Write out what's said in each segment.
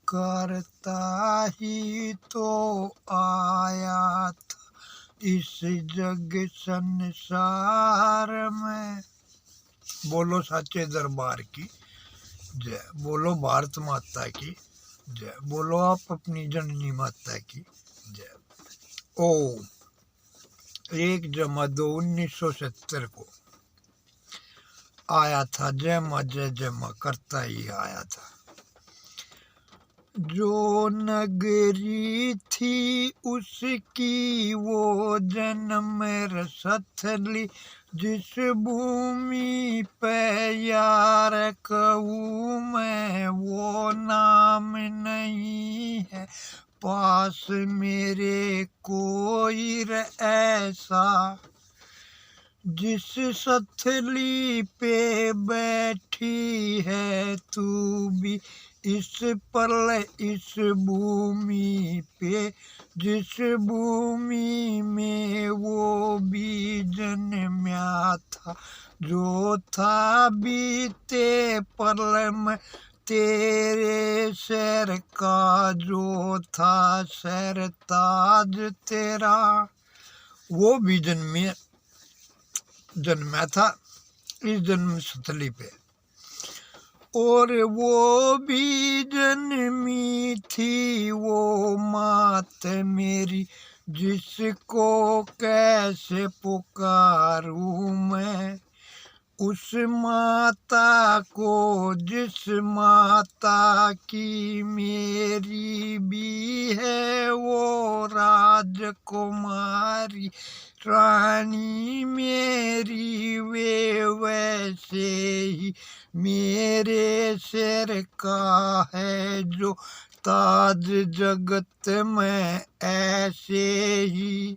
करता ही तो आया था इस जग संसार में। बोलो सच्चे दरबार की जय, बोलो भारत माता की जय, बोलो आप अपनी जननी माता की जय। ओ 1/2/1970 को आया था जय माँ करता ही आया था। जो नगरी थी उसकी वो जन्म रसथली, जिस भूमि पे यार कहूँ मैं वो नाम नहीं है पास मेरे कोई ऐसा। जिस सथली पे बैठी है तू भी इस पल इस भूमि पे, जिस भूमि में वो भी जन्मा था, जो था बीते पल में तेरे सर का, जो था सर ताज तेरा, वो भी जन्मा था इस जन्म स्थली पे। और वो भी जन्मी थी वो मात मेरी, जिसको कैसे पुकारूं मैं। उस माता को जिस माता की मेरी भी है वो राजकुमारी रानी मेरी, वे वैसे ही मेरे सिर का है जो ताज जगत में ऐसे ही।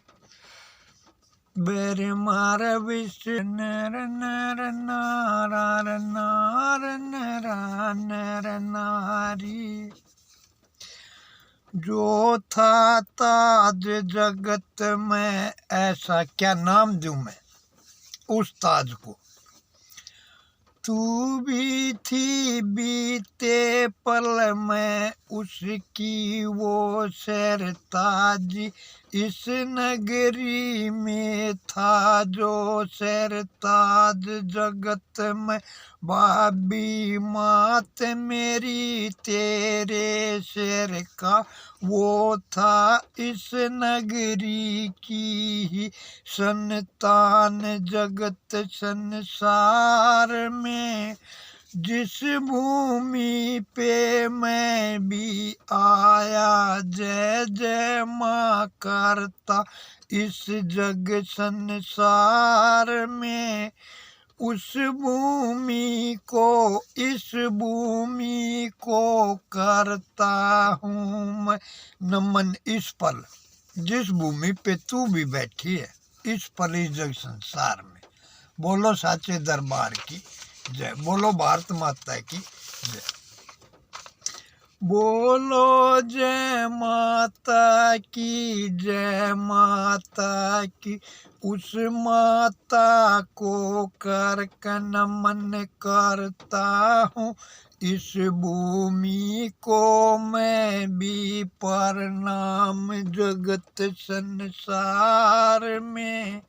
बेर मार विश्व नर नर नार नार नर नर नारी, जो था ताज जगत में ऐसा। क्या नाम दूं मैं उस ताज को। तू भी थी बीते पल में उसकी वो सरताज, इस नगरी में था जो सरताज जगत में भाभी मात मेरी तेरे सिर का, वो था इस नगरी की ही संतान जगत संसार में। जिस भूमि पे मैं भी आया जय जय माँ करता इस जग संसार में, उस भूमि को इस भूमि को करता हूँ मैं नमन इस पल, जिस भूमि पे तू भी बैठी है इस पल इस जग संसार में। बोलो साचे दरबार की जय, बोलो भारत माता की जय। बोलो जय माता की जय माता की, उस माता को कर नमन करता हूँ इस भूमि को मैं भी प्रणाम जगत संसार में।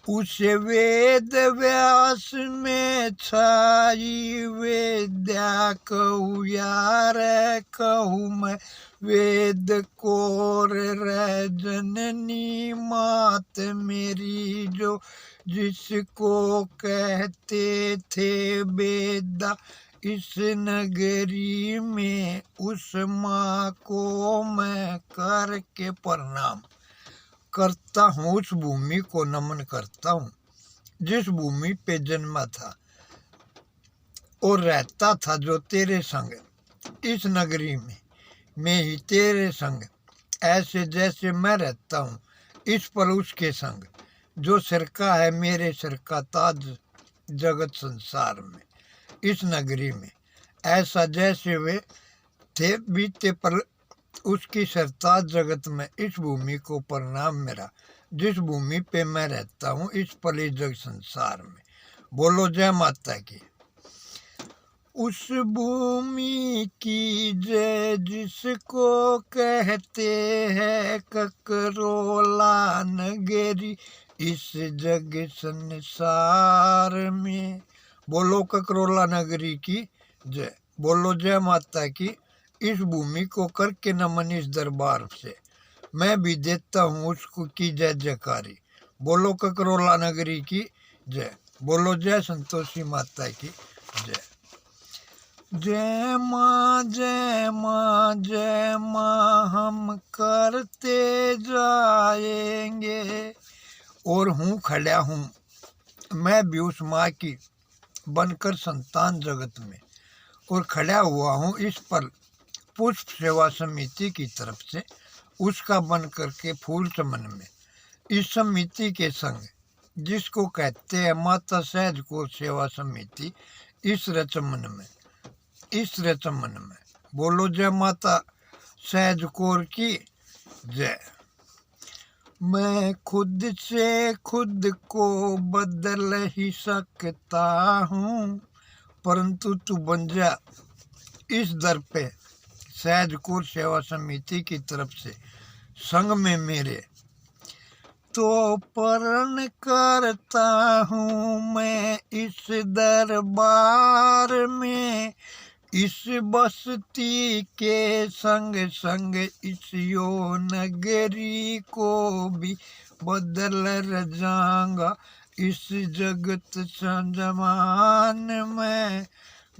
उस वेद व्यास में छाई विद्या कहूँ यार कहूँ मैं, वेद कोर रह जननी मात मेरी, जो जिसको कहते थे वेदा इस नगरी में, उस माँ को मैं करके प्रणाम करता हूँ, उस भूमि को नमन करता हूँ जिस भूमि पे जन्मा था और रहता था, जो तेरे संग इस नगरी में मैं ही तेरे संग, ऐसे जैसे मैं रहता हूँ इस पल उसके संग, जो सिर का है मेरे सिर का ताज जगत संसार में इस नगरी में, ऐसा जैसे वे थे बीते पल उसकी सरताज जगत में इस भूमि को प्रणाम मेरा, जिस भूमि पे मैं रहता हूँ इस पल इस जग संसार में। बोलो जय माता की। उस भूमि की जय जिसको कहते हैं ककरोला नगरी इस जग संसार में। बोलो ककरोला नगरी की जय, बोलो जय माता की। इस भूमि को करके नमन इस दरबार से, मैं भी देता हूँ उसको की जय जयकारी। बोलो ककरोला नगरी की जय, बोलो जय संतोषी माता की जय। जय माँ जय माँ जय माँ हम करते जाएंगे। और हूँ खड़ा हूँ मैं भी उस माँ की बनकर संतान जगत में, और खड़ा हुआ हूँ इस पर पुष्प सेवा समिति की तरफ से उसका बन करके फूल चमन में। इस समिति के संग जिसको कहते हैं माता सहज कौर सेवा समिति, इस रचमन में, इस रचमन में बोलो जय माता सहज कौर की जय। मैं खुद से खुद को बदल ही सकता हूँ, परंतु तू बन जा इस दर पे सहज कौर सेवा समिति की तरफ से संग में मेरे, तो प्रण करता हूँ मैं इस दरबार में। इस बस्ती के संग संग इस यो नगरी को भी बदल जाऊंगा इस जगत संजमान में।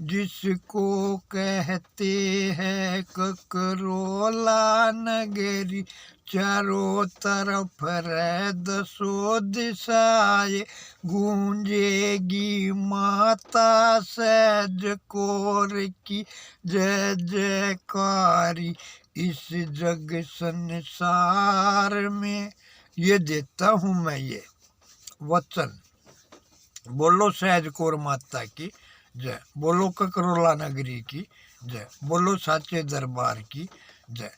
जिसको कहते हैं ककरोला नगरी चारों तरफ रह दसों दिशाएं गूंजेगी माता सहज कौर की जय जयकारी इस जग संसार में। ये देता हूँ मैं ये वचन। बोलो सहज कौर माता की जय, बोलो ककरोला नगरी की जय, बोलो साचे दरबार की जय।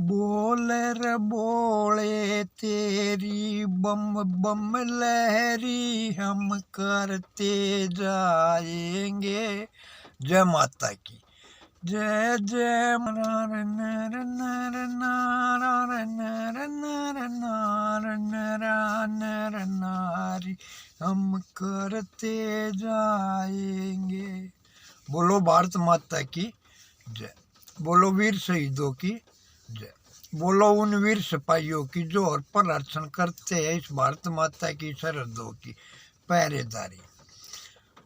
बोल रे बोले तेरी बम बम लहरी हम करते जाएंगे। जय माता की जय जय नर नर नर नर नर नर नर नर नारी हम करते जाएंगे। बोलो भारत माता की जय, बोलो वीर शहीदों की जय, बोलो उन वीर सिपाहियों की जो और प्रदर्शन करते हैं इस भारत माता की सरहदों की पहरेदारी,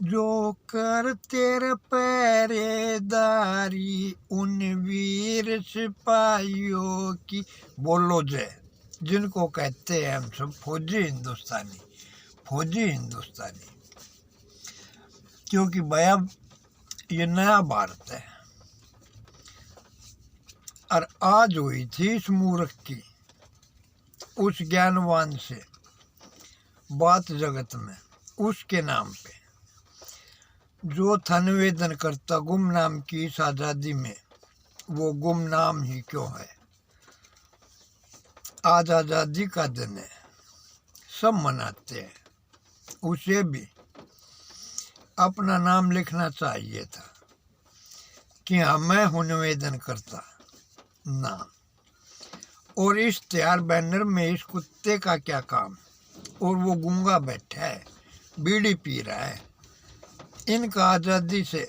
जो करते रहे पहरेदारी उन वीर सिपाहियों की। बोलो जय, जिनको कहते हैं हम सब फौजी हिंदुस्तानी, फौजी हिंदुस्तानी। क्योंकि भैया ये नया भारत है, और आज हुई थी इस मूर्ख की उस ज्ञानवान से बात जगत में, उसके नाम पे जो था निवेदन करता गुमनाम की इस आज़ादी में। वो गुमनाम ही क्यों है, आज आज़ादी का दिन है, सब मनाते हैं। उसे भी अपना नाम लिखना चाहिए था कि हाँ मैं हूँ निवेदन करता नाम। और इस तैयार बैनर में इस कुत्ते का क्या काम, और वो गूंगा बैठा है बीड़ी पी रहा है। इनका आज़ादी से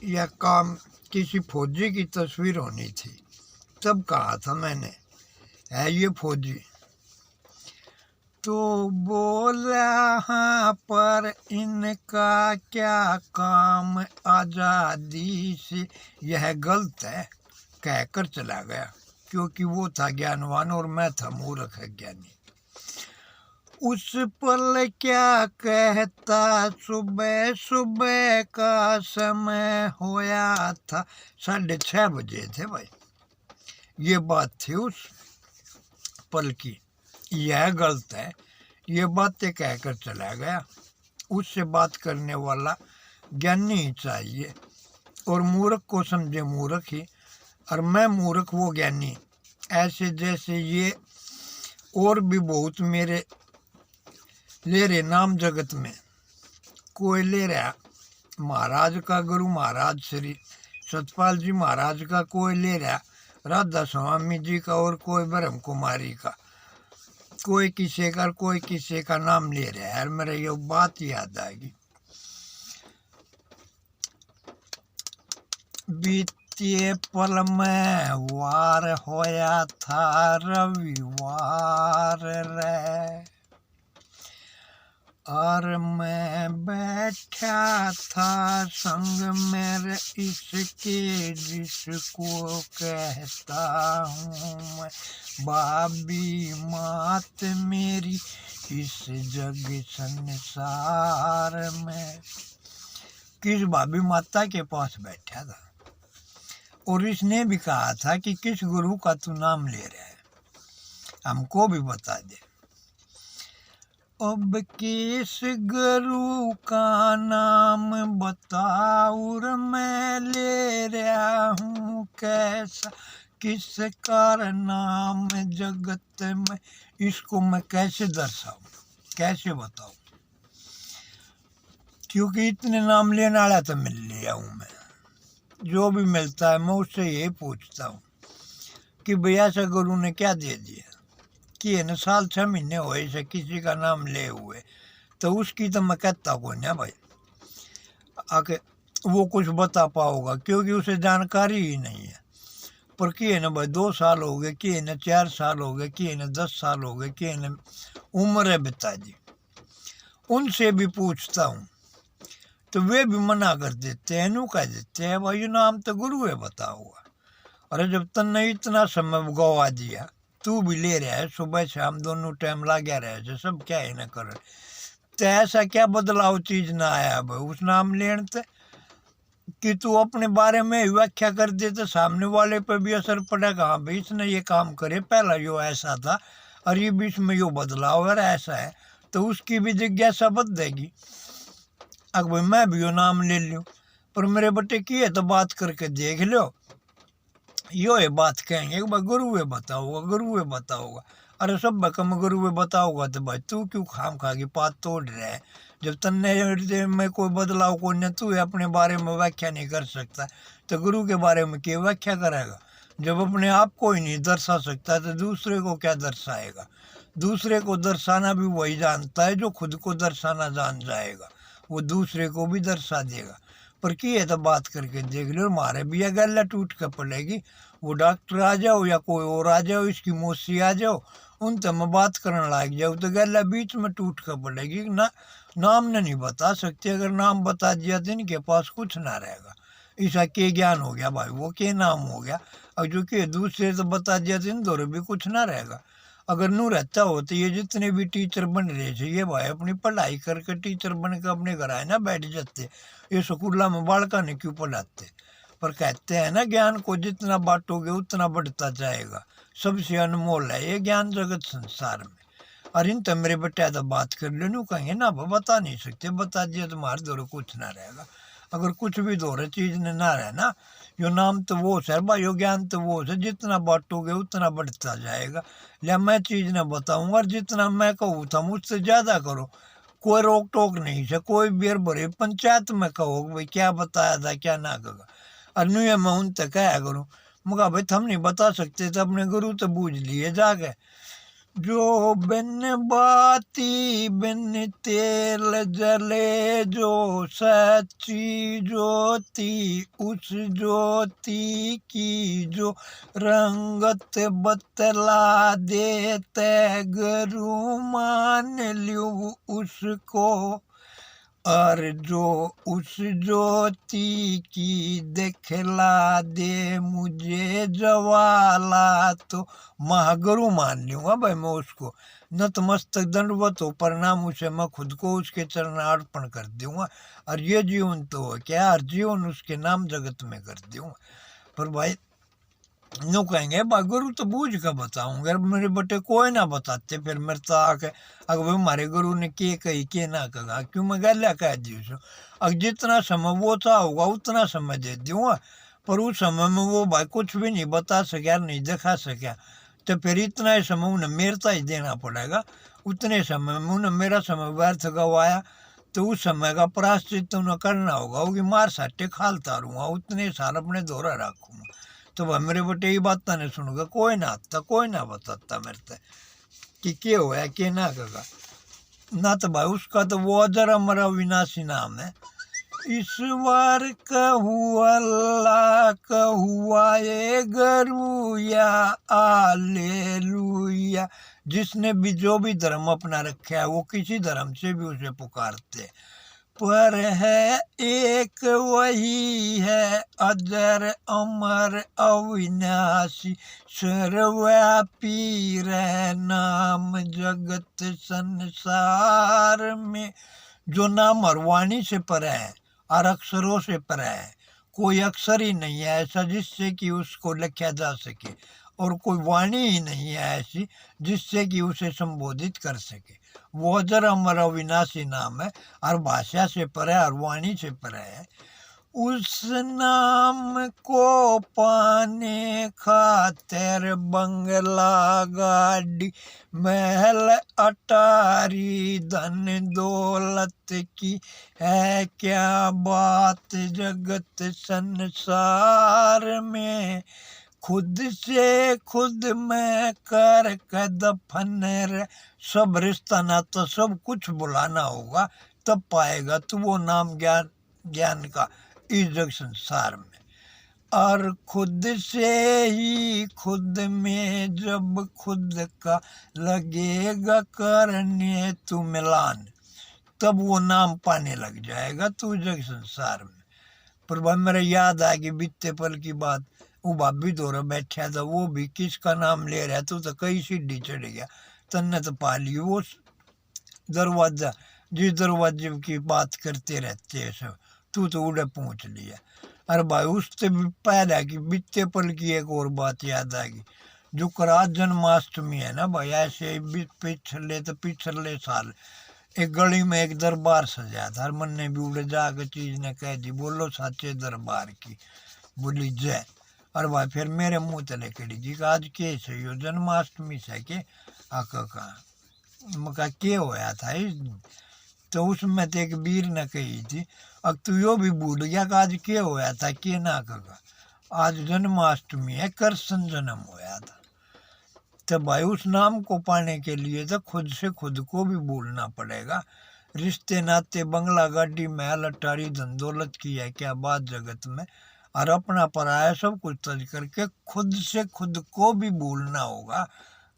यह काम किसी फौजी की तस्वीर होनी थी, तब कहा था मैंने है ये फौजी। तो बोला हाँ पर इनका क्या काम आज़ादी से, यह गलत है कहकर चला गया, क्योंकि वो था ज्ञानवान और मैं था मूर्ख ज्ञानी। उस पल क्या कहता सुबह सुबह का समय होया था, 6:30 बजे थे भाई। ये बात थी उस पल की, यह गलत है, ये बातें कहकर चला गया। उससे बात करने वाला ज्ञानी ही चाहिए, और मूर्ख को समझे मूर्ख ही, और मैं मूर्ख वो ज्ञानी। ऐसे जैसे ये और भी बहुत मेरे ले रहे नाम जगत में कोई ले रहा महाराज का, गुरु महाराज श्री सतपाल जी महाराज का, कोई ले रहा राधा स्वामी जी का, और कोई ब्रह्म कुमारी का, कोई किसी का नाम ले रहा है। यार मेरे ये बात याद आएगी। बीते पल में वार होया था रविवार रे, और मैं बैठा था संग मेरे इसके, जिसको कहता हूँ मैं बाबी मात मेरी इस जग संसार में। किस भाभी माता के पास बैठा था और इसने भी कहा था कि किस गुरु का तू नाम ले रहा है, हमको भी बता दे। अब किस गुरु का नाम बताऊं मैं ले रहा हूँ, कैसा किसका नाम जगत में, इसको मैं कैसे दर्शाऊं, कैसे बताऊं, क्योंकि इतने नाम लेने वाला तो मिल लिया हूँ मैं। जो भी मिलता है मैं उससे यही पूछता हूँ कि भैया से गुरु ने क्या दे दिया, कि न साल 6 महीने हुए से किसी का नाम ले हुए, तो उसकी तो मैं कहता को ना भाई आके वो कुछ बता पाओगा, क्योंकि उसे जानकारी ही नहीं है। पर किए न भाई 2 साल हो गए, किए न 4 साल हो गए, किए न 10 साल हो गए, किए न उम्र है पिताजी, उनसे भी पूछता हूँ तो वे भी मना कर देते हैं, नू कह देते हैं भाई नाम तो गुरु है बता हुआ। अरे जब तन्ने इतना समय गवा दिया, तू भी ले रहा है, सुबह शाम दोनों टाइम लगा रहे थे, सब क्या ही ना कर, तो ऐसा क्या बदलाव चीज ना आया भाई उस नाम लेने से कि तू अपने बारे में व्याख्या कर दे तो सामने वाले पे भी असर पड़ेगा। हाँ भाई इसने ये काम करे, पहला यो ऐसा था और ये बीच में यो बदलाव है ऐसा है, तो उसकी भी जिज्ञासा बदलेगी। अब भाई मैं भी यो नाम ले लूँ, पर मेरे बटे की है तो बात करके देख लो, यो ये बात कहेंगे भाई गुरु है बताओगा, गुरु है बताओगा। अरे सब बकम गुरु है बताओगा तो भाई तू क्यों खाम खा की बात तोड़ रहा है, जब तन्ने में कोई बदलाव को न तू अपने बारे में व्याख्या नहीं कर सकता तो गुरु के बारे में क्या व्याख्या करेगा। जब अपने आप को ही नहीं दर्शा सकता तो दूसरे को क्या दर्शाएगा। दूसरे को दर्शाना भी वही जानता है जो खुद को दर्शाना जान जाएगा, वो दूसरे को भी दर्शा देगा। पर की है तो बात करके देख लो, मारे भी गला टूट कर पड़ेगी, वो डॉक्टर आ जाओ या कोई और आ जाओ, इसकी मौसी आ जाओ, उन तो मैं बात करने लग जाओ तो गला बीच में टूट कर पड़ेगी ना। नाम नहीं बता सकते, अगर नाम बता दिया तो इनके पास कुछ ना रहेगा। ऐसा के ज्ञान हो गया भाई, वो के नाम हो गया, और जो कि दूसरे तो बता दिया तो इन दोनों भी कुछ ना रहेगा। अगर नू रहता हो तो ये जितने भी टीचर बन रहे थे ये भाई अपनी पढ़ाई करके टीचर बन के अपने घर आए ना बैठ जाते, ये स्कूल में बालका ने क्यों पढ़ाते। पर कहते हैं ना ज्ञान को जितना बांटोगे उतना बढ़ता जाएगा, सबसे अनमोल है ये ज्ञान जगत संसार में। और इन तो मेरे बेटे तो बात कर लो, नू कहेंगे ना बता नहीं सकते, बता दिया तुम्हारे दौरे कुछ ना रहेगा। अगर कुछ भी दौरे चीज ने ना रहना, यो नाम तो वो है भाई, यो ज्ञान तो वो है, जितना बांटोगे उतना बढ़ता जाएगा। या मैं चीज ना बताऊंगा और जितना मैं कहूँ था मुझसे ज्यादा करो, कोई रोक टोक नहीं है, कोई बेर भरे पंचायत में कहो भाई क्या बताया था क्या ना कहा। और न्यू मैं उन तक क्या करूँ, मगा भाई हम नहीं बता सकते तो अपने गुरु तो बूझ लिए जाके। जो बिन बाती बिन तेल जले, जो सच्ची ज्योति उस ज्योति की जो रंगत बतला देते, गुरु मान ल्यू उसको। और जो उस ज्योति की दिखला दे मुझे जवाला, तो महागुरु मान लूँगा भाई मैं उसको। नतमस्तक दंडवत हो प्रणाम उसे मैं खुद को उसके चरण अर्पण कर दूंगा, और ये जीवन तो हो क्या, हर जीवन उसके नाम जगत में कर दूंगा। पर भाई नो कहेंगे भाई गुरु तो बूझ कर बताऊंगा, मेरे बटे कोई ना बताते, फिर मेरे तो आके अगर भाई हमारे गुरु ने के कही के ना कहा, क्यों मैं गला कह दी उसको। अब जितना समय वो था होगा उतना समय दे दूंगा, पर उस समय में वो भाई कुछ भी नहीं बता सका, नहीं दिखा सका, तो फिर इतना ही समय उन्हें मेरे ही देना पड़ेगा। उतने समय में उन्हें मेरा समय व्यर्थ गवाया तो उस समय का प्रायश्चित उन्हें करना होगा, वो कि मार साटे खालता रहूँगा, उतने साल अपने दोहरा रखूँगा। तो भाई मेरे बटे ये बात नहीं सुनूंगा, कोई ना आता, कोई ना बताता मेरे से कि क्या होया क्या ना कगा ना। तो भाई उसका तो वो अजर अमर अविनाशी नाम है। ईश्वर कहू अल्लाह कहुआ ये गरुया आलेलुया। जिसने भी जो भी धर्म अपना रखा है वो किसी धर्म से भी उसे पुकारते, पर है एक वही है अजर अमर अविनाशी, सर्वव्यापी रह नाम जगत संसार में। जो नाम और वाणी से पर है और अक्षरों से पर है, कोई अक्षर ही नहीं है ऐसा जिससे कि उसको लिखा जा सके, और कोई वाणी ही नहीं है ऐसी जिससे कि उसे संबोधित कर सके। वो अजर अमर अविनाशी नाम है, और भाषा से पर है और वाणी से पर है। उस नाम को पाने खातिर बंगला गाड़ी महल अटारी धन दौलत की है क्या बात जगत संसार में। खुद से खुद में कर दफन रे, सब रिश्ता नाता सब कुछ बुलाना होगा, तब पाएगा तू वो नाम ज्ञान ज्ञान का इस जग संसार में। और खुद से ही खुद में जब खुद का लगेगा करने तू मिलान, तब वो नाम पाने लग जाएगा तू जग संसार में। पर भाई मेरे याद आ गई बीते पल की बात, वो भाभी दौरा बैठा था, वो भी किसका नाम ले रहा, तू तो कई सीढ़ी चढ़ गया, तन्ने तो पा ली वो दरवाजा जिस दरवाजे की बात करते रहते हैं सब, तू तो उड़े पहुँच लिया। अरे भाई उससे भी पहले की बीते पल की एक और बात याद आ गई। जो करा जन्माष्टमी है ना भाई, ऐसे पिछले साल एक गली में एक दरबार सजाया था, हर मन ने भी उड़े जाकर चीज ने कह दी बोलो साचे दरबार की बोली जय। और भाई फिर मेरे मुंह तले कड़ी जी का आज के से यो जन्माष्टमी से के आका का मका के होया था इस दिन। तो उसमें तो एक वीर ने कही थी, अब तू यो भी भूल गया कि आज के होया था के ना कगा, आज जन्माष्टमी है, कृष्ण जन्म होया था। तो भाई उस नाम को पाने के लिए तो खुद से खुद को भी भूलना पड़ेगा। रिश्ते नाते बंगला गाड़ी महल अटारी धन दौलत की है क्या बात जगत में, और अपना पराया सब कुछ तज करके खुद से खुद को भी भूलना होगा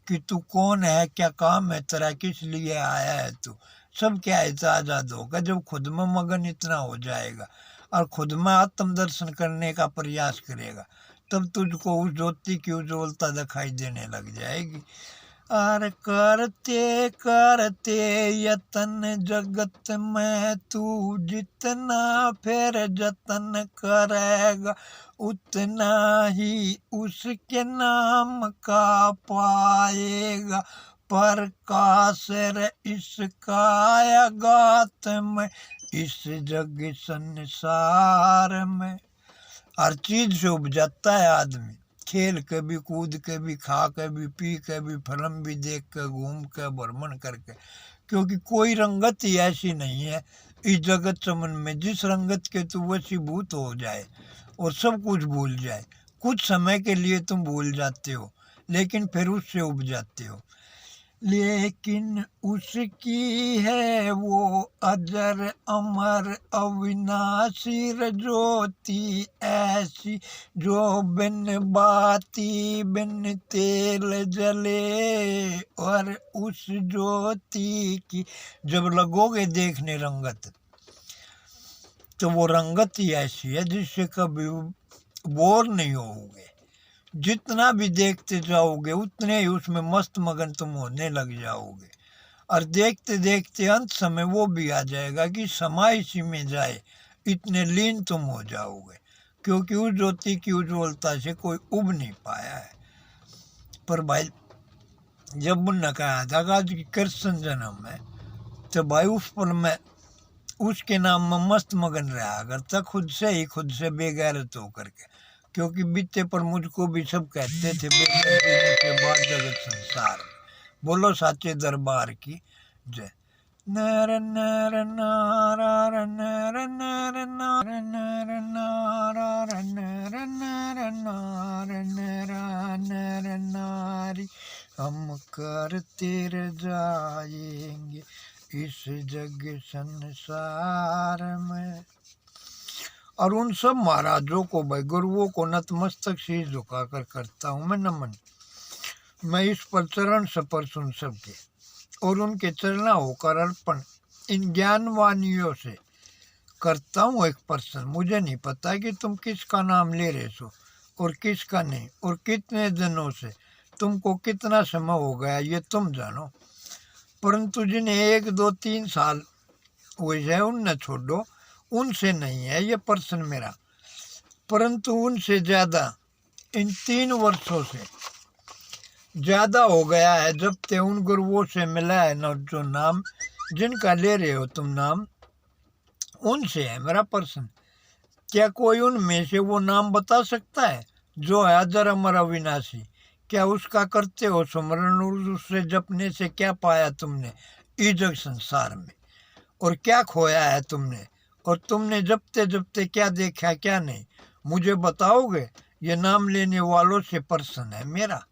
कि तू कौन है, क्या काम है तेरा, किस लिए आया है तू। सब क्या ऐसा आज़ाद होगा जब खुद में मगन इतना हो जाएगा और खुद में आत्म दर्शन करने का प्रयास करेगा, तब तुझको उस ज्योति की उज्ज्वलता दिखाई देने लग जाएगी। और करते करते यतन जगत में तू जितना फिर जतन करेगा, उतना ही उसके नाम का पाएगा प्रकाश रे इसका गात में इस जग संसार में। हर चीज से उपजाता है आदमी, खेल के भी, कूद के भी, खा के भी, पी के भी, फिल्म भी देख के, घूम के, भ्रमण करके, क्योंकि कोई रंगत ही ऐसी नहीं है इस जगत चमन में जिस रंगत के तू वशीभूत हो जाए और सब कुछ भूल जाए। कुछ समय के लिए तुम भूल जाते हो लेकिन फिर उससे उब जाते हो। लेकिन उसकी है वो अजर अमर अविनाशी ज्योति ऐसी, जो बिन बाती बिन तेल जले। और उस ज्योति की जब लगोगे देखने रंगत, तो वो रंगत ही ऐसी है जिससे कभी बोर नहीं होगे। जितना भी देखते जाओगे उतने ही उसमें मस्त मगन तुम होने लग जाओगे, और देखते देखते अंत समय वो भी आ जाएगा कि समय इसी में जाए, इतने लीन तुम हो जाओगे, क्योंकि उस ज्योति की उज्ज्वलता से कोई उब नहीं पाया है। पर भाई जब उन्होंने कहा था कि आज कृष्ण जन्म है, तो भाई उस पल में उसके नाम में मस्त मगन रहा करता, खुद से बेगैरत होकर के, क्योंकि बीते पर मुझको भी सब कहते थे बेगैरत के बाद जगत संसार में। बोलो साचे दरबार की जय। नर नर नारायण नारी हम करते रह जाएंगे इस जग संसार में। और उन सब महाराजों को, भाई गुरुओं को नतमस्तक शीश झुकाकर करता हूँ मैं नमन। मैं इस पर चरण सपर सुन सबके और उनके चरणा होकर अर्पण इन ज्ञानवानियों से करता हूँ एक पर्सन। मुझे नहीं पता कि तुम किसका नाम ले रहे हो और किसका नहीं, और कितने दिनों से, तुमको कितना समय हो गया ये तुम जानो। परंतु जिन्हें 1 2 3 साल हुए है उनने छोड़ो, उनसे नहीं है ये पर्सन मेरा। परंतु उनसे ज़्यादा इन 3 वर्षों से ज़्यादा हो गया है जब ते उन गुरुओं से मिला है ना, जो नाम जिनका ले रहे हो तुम नाम, उनसे है मेरा पर्सन। क्या कोई उनमें से वो नाम बता सकता है जो है अजर अमर अविनाशी? क्या उसका करते हो सुमरण और उससे जपने से क्या पाया तुमने इस जग संसार में, और क्या खोया है तुमने, और तुमने जपते जपते क्या देखा क्या नहीं, मुझे बताओगे? ये नाम लेने वालों से पर्सन है मेरा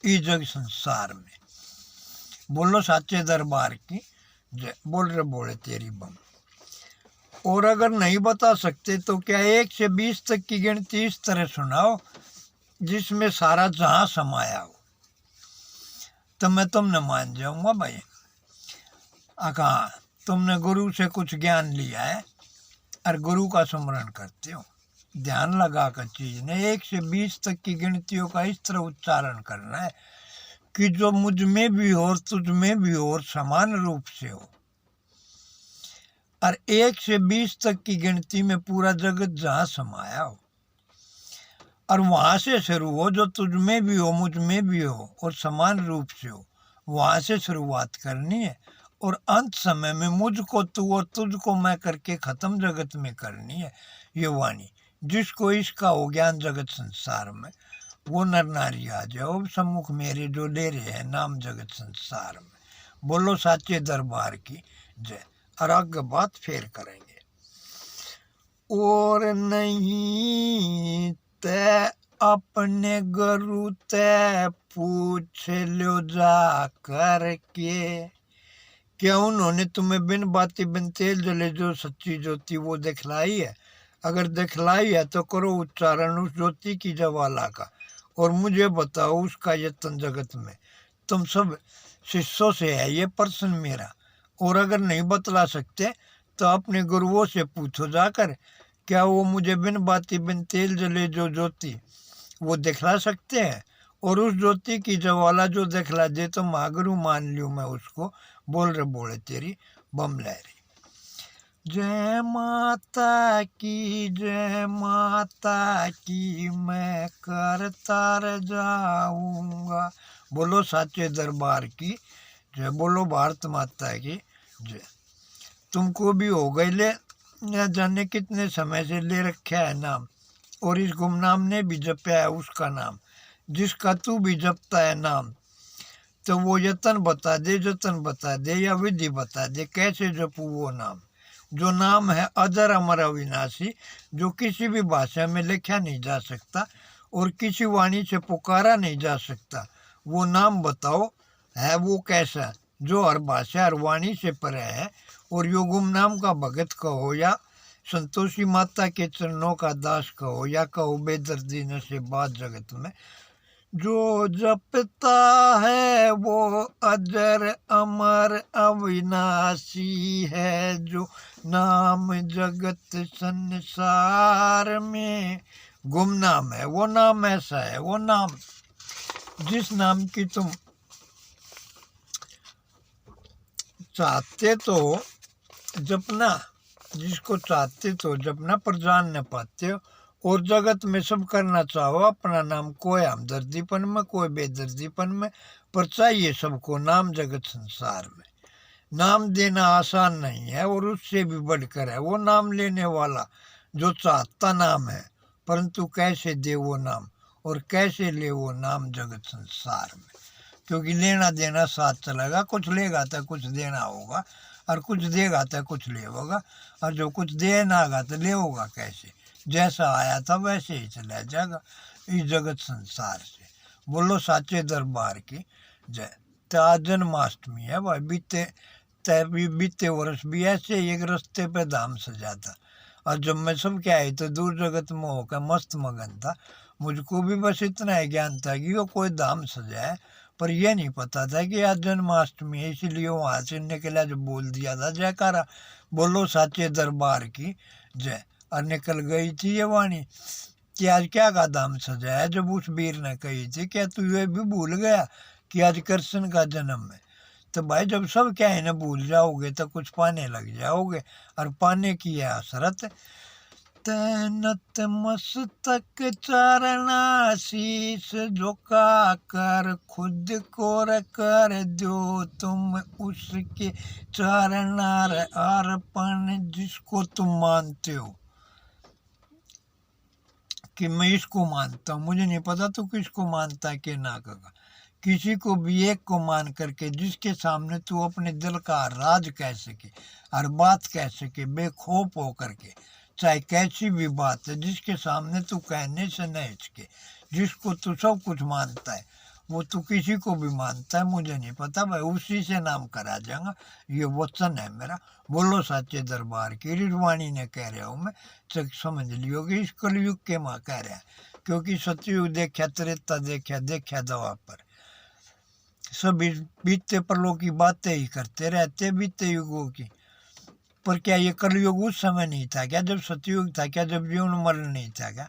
इस जग संसार में। बोलो साचे दरबार की जय। बोल रहे बोले तेरी बम। और अगर नहीं बता सकते तो क्या 1 से 20 तक की गिनती इस तरह सुनाओ जिसमें सारा जहां समाया हो, तो मैं तुमने मान जाऊंगा भाई। कहा तुमने गुरु से कुछ ज्ञान लिया है और गुरु का स्मरण करते हो, ध्यान लगा कर चीज ने 1 से 20 तक की गिनतियों का इस तरह उच्चारण करना है कि जो मुझ में भी हो और तुझ में भी हो और समान रूप से हो। और 1 से 20 तक की गिनती में पूरा जगत जहाँ समाया हो, और वहाँ से शुरू हो जो तुझ में भी हो मुझ में भी हो और समान रूप से हो, वहाँ से शुरुआत करनी है। और अंत समय में मुझको तू और तुझको मैं करके खत्म जगत में करनी है ये वाणी। जिसको इसका हो ज्ञान जगत संसार में, वो नर नारी आ जाओ सम्मुख मेरे जो ले रहे हैं नाम जगत संसार में। बोलो साचे दरबार की जय। और आगे बात फेर करेंगे। और नहीं ते अपने गुरु ते पूछ लो जा करके, क्या उन्होंने तुम्हें बिन बाती बिन तेल जले जो सच्ची ज्योति वो दिखलाई है? अगर दिखलाई है तो करो उच्चारण उस ज्योति की जवाला का, और मुझे बताओ उसका यत्न जगत में। तुम सब शिष्यों से है ये पर्सन मेरा। और अगर नहीं बतला सकते तो अपने गुरुओं से पूछो जाकर, क्या वो मुझे बिन बाती बिन तेल जले जो ज्योति वो दिखला सकते हैं? और उस ज्योति की ज्वाला जो दिखला दे तो महागुरु मान लियो मैं उसको। बोल रहे बोले तेरी बम लहरी। जय माता की जय माता की मैं करता रह जाऊंगा। बोलो साचे दरबार की जय। बोलो भारत माता की जय। तुमको भी हो गए ले न जाने कितने समय से ले रखा है नाम, और इस गुमनाम ने भी जपया है उसका नाम। जिसका तू भी जपता है नाम तो वो यतन बता दे, जतन बता दे या विधि बता दे कैसे जपू वो नाम। जो नाम है अजर अमर अविनाशी, जो किसी भी भाषा में लिखा नहीं जा सकता और किसी वाणी से पुकारा नहीं जा सकता, वो नाम बताओ है वो कैसा जो हर भाषा हर वाणी से परे है। और यो गुमनाम का भगत कहो या संतोषी माता के चरणों का दास कहो या कहो बेदर्दी नशे बात जगत में, जो जपता है वो अजर अमर अविनाशी है। जो नाम जगत संसार में गुमनाम है, वो नाम ऐसा है, वो नाम जिस नाम की तुम चाहते तो जपना, जिसको चाहते तो जपना पर जान न पाते हो। और जगत में सब करना चाहो अपना नाम, कोई हमदर्दीपन में कोई बेदर्दीपन में, पर चाहिए सबको नाम जगत संसार में। नाम देना आसान नहीं है और उससे भी बढ़कर है वो नाम लेने वाला जो चाहता नाम है, परंतु कैसे दे वो नाम और कैसे ले वो नाम जगत संसार में। क्योंकि लेना देना साथ चलेगा, कुछ लेगा तो कुछ देना होगा। और कुछ देगा तो कुछ ले होगा, और जो कुछ दे नागा तो ले होगा कैसे। जैसा आया था वैसे ही चला जाएगा इस जगत संसार से। बोलो साचे दरबार की जय। तो आज जन्माष्टमी है भाई, बीते वर्ष भी ऐसे एक रास्ते पे धाम सजा था, और जब मैं सब क्या आई तो दूर जगत में होकर मस्त मगन था। मुझको भी बस इतना ही ज्ञान था कि वो कोई धाम सजा है, पर यह नहीं पता था कि आज जन्माष्टमी है, इसीलिए वहाँ से निकला जो बोल दिया था जयकारा, बोलो साचे दरबार की जय। और निकल गई थी ये वाणी कि आज क्या का दाम सजा है। जब उस वीर ने कही थी क्या तू ये भी भूल गया कि आज कृष्ण का जन्म है। तो भाई जब सब क्या है ना भूल जाओगे तो कुछ पाने लग जाओगे, और पाने की है हसरत। तैनत मस्तक चरना शीश झुका कर खुद को कर दो तुम उसके चरणार अर्पण, जिसको तुम मानते हो कि मैं इसको मानता हूँ, मुझे नहीं पता तू किसको मानता है कि ना कहा। किसी को भी एक को मान करके जिसके सामने तू अपने दिल का राज कह सके और बात कह सके बेखौफ हो करके, चाहे कैसी भी बात है, जिसके सामने तू कहने से न हिचके, जिसको तू सब कुछ मानता है, वो तू किसी को भी मानता है, मुझे नहीं पता भाई, उसी से नाम करा जाएगा। ये वचन है मेरा, बोलो साचे दरबार की। रिजवाणी ने कह रहा हूँ मैं, समझ लियो कि इस कलयुग के माँ कह रहा है, क्योंकि सतयुग देखा, त्रेता देखा, देखा दवा पर, सब बीते पलों की बातें ही करते रहते बीते युगों की। पर क्या ये कलयुग उस समय नहीं था क्या जब सतयुग था क्या, जब जीवन मरण नहीं था क्या,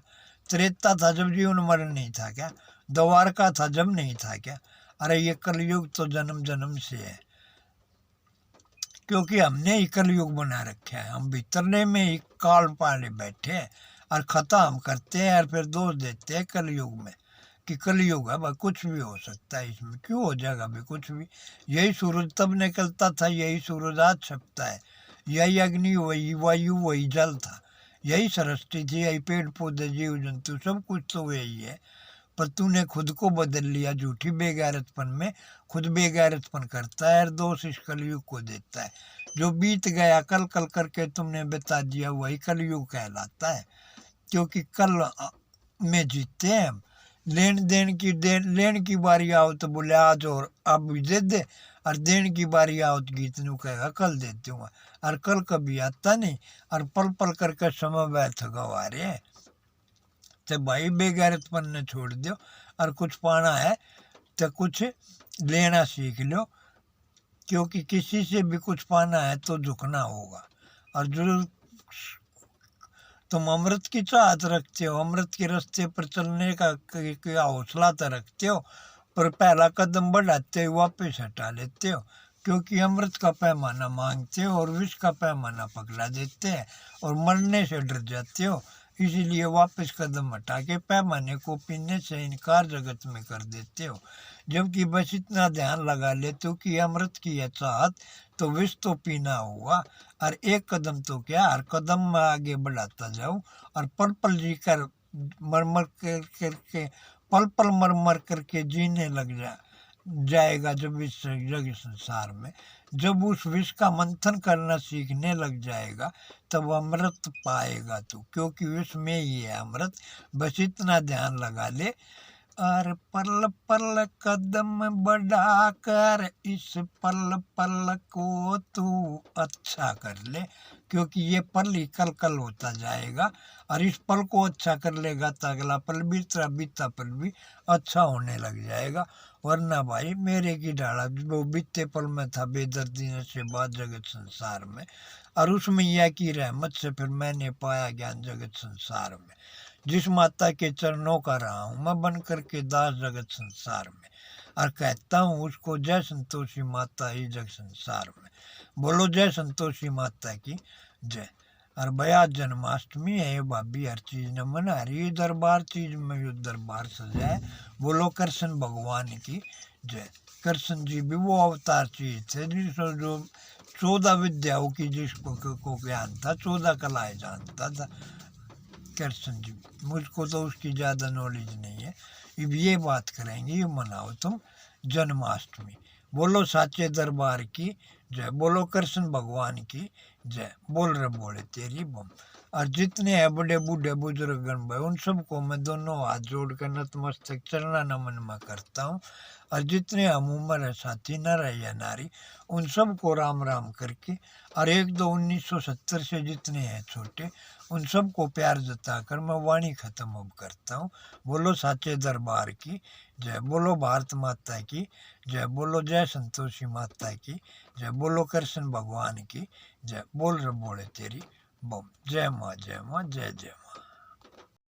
त्रेता था जब जीवन मरण नहीं था क्या, द्वारका था जब नहीं था क्या। अरे ये कलयुग तो जन्म जन्म से है, क्योंकि हमने ही कलयुग बना रखा है। हम भीतरने में ही काल पाले बैठे हैं और खत्म करते हैं और फिर दोष देते हैं कलयुग में कि कलयुग है भाई, कुछ भी हो सकता है इसमें, क्यों हो जाएगा भाई कुछ भी। यही सूरज तब निकलता था, यही सूरज आज छपता है, यही अग्नि वही वायु वही जल था, यही सृष्टि थी, यही पेड़ पौधे जीव जंतु सब कुछ तो यही है। पर तूने खुद को बदल लिया झूठी बेगैरतपन में, खुद बेगैरतपन करता है और दोष इस कलयुग को देता है। जो बीत गया कल कल करके तुमने बता दिया वही कलयुग कहलाता है, क्योंकि कल में जीते हैं हम। लेन की बारी आओ तो बोले आज और अब भी दे दे, और देन की बारी आओ तो गीतनू कहेगा कल देते हूँ, और कल कभी आता नहीं, और पल पल करके समय व्यर्थ गवा रहे हैं। तो भाई बेगैरतपन ने छोड़ दो, और कुछ पाना है तो कुछ लेना सीख लो, क्योंकि किसी से भी कुछ पाना है तो झुकना होगा। और जो तुम अमृत की चाहत रखते हो, अमृत के रास्ते पर चलने का हौसला तो रखते हो, पर पहला कदम बढ़ाते हो वापस हटा लेते हो, क्योंकि अमृत का पैमाना मांगते हो और विष का पैमाना पकड़ा देते हैं, और मरने से डर जाते हो, इसीलिए वापस कदम हटा के पैमाने को पीने से इनकार जगत में कर देते हो। जबकि बस इतना ध्यान लगा लेते हो कि अमृत की है चाहत तो विष तो पीना होगा, और एक कदम तो क्या हर कदम में आगे बढ़ाता जाऊं, और पल पल जी कर मर करके पल पल मर करके जीने लग जाएगा। जब इस जग संसार में जब उस विष का मंथन करना सीखने लग जाएगा तब अमृत पाएगा तू, क्योंकि विष में ही है अमृत। बस इतना ध्यान लगा ले, और पल पल कदम बढ़ा कर इस पल पल को तू अच्छा कर ले, क्योंकि ये पल ही कल कल होता जाएगा, और इस पल को अच्छा कर लेगा तो अगला पल भी तेरा बीता पल भी अच्छा होने लग जाएगा। वरना भाई मेरे की डाला वो बीते पल में था बेदर्दी से बाद जगत संसार में, और उस मैया की रहमत से फिर मैंने पाया ज्ञान जगत संसार में। जिस माता के चरणों का रहा हूँ मैं बन करके दास जगत संसार में, और कहता हूँ उसको जय संतोषी माता ही जग संसार में। बोलो जय संतोषी माता की जय। और भैया जन्माष्टमी है भाभी, हर चीज न मना रही दरबार चीज में यो दरबार सजाए। बोलो कृष्ण भगवान की जय। कृष्ण जी भी वो अवतार चीज थे जिसको जो 14 विद्याओं की जिसको ज्ञान था, 14 कलाएं जानता था कृष्ण जी। मुझको तो उसकी ज़्यादा नॉलेज नहीं है। अब ये बात करेंगे, ये मनाओ तुम जन्माष्टमी। बोलो साचे दरबार की जय, बोलो कृष्ण भगवान की जय, बोल रे बोले तेरी बम। और जितने हैं बड़े बूढ़े बुजुर्गगण भाई, उन सबको मैं दोनों हाथ जोड़कर नतमस्तक चरणा नमन में करता हूँ। और जितने हम उम्र है साथी नर है या नारी, उन सबको राम राम करके, और 1-2-1970 से जितने हैं छोटे, उन सबको प्यार जताकर मैं वाणी खत्म अब करता हूँ। बोलो साचे दरबार की जय, बोलो भारत माता की जय, बोलो जय संतोषी माता की जय, बोलो कृष्ण भगवान की जय, बोल रे बोले तेरी बम। जय माँ जय माँ जय जय माँ।